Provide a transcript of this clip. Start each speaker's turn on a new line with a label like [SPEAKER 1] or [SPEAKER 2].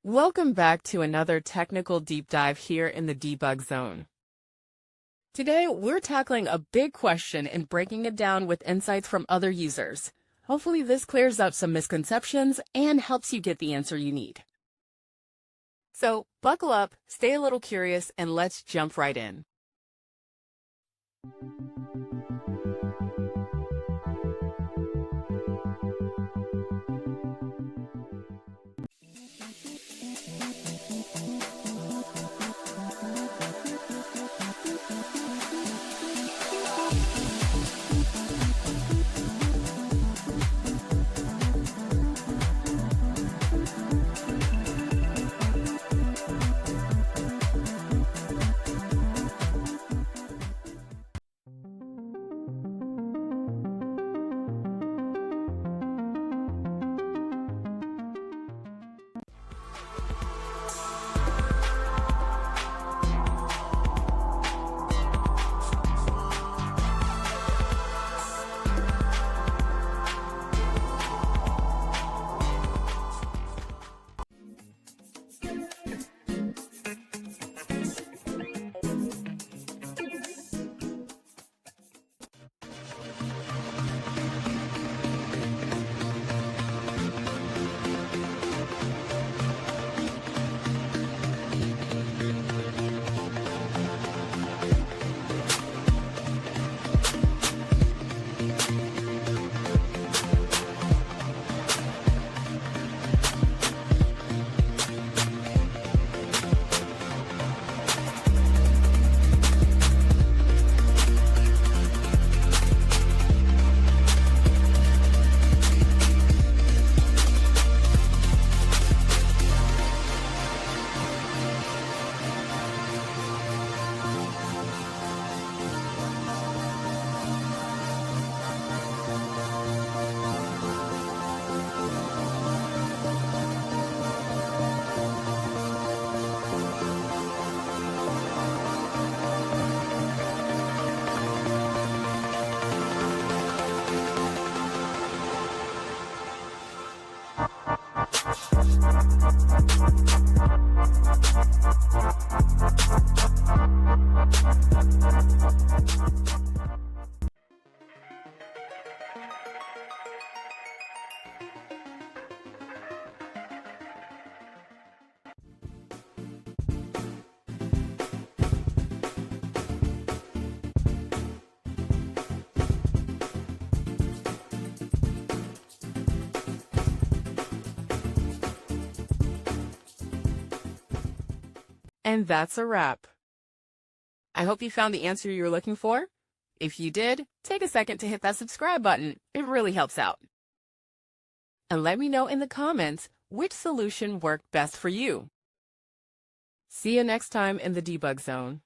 [SPEAKER 1] Welcome back to another technical deep dive here in the debug zone. Today, we're tackling a big question and breaking it down with insights from other users. Hopefully this clears up some misconceptions and helps you get the answer you need. So buckle up, stay a little curious, and let's jump right in. And that's a wrap. I hope you found the answer you were looking for. If you did, take a second to hit that subscribe button. It really helps out. And let me know in the comments which solution worked best for you. See you next time in the debug zone.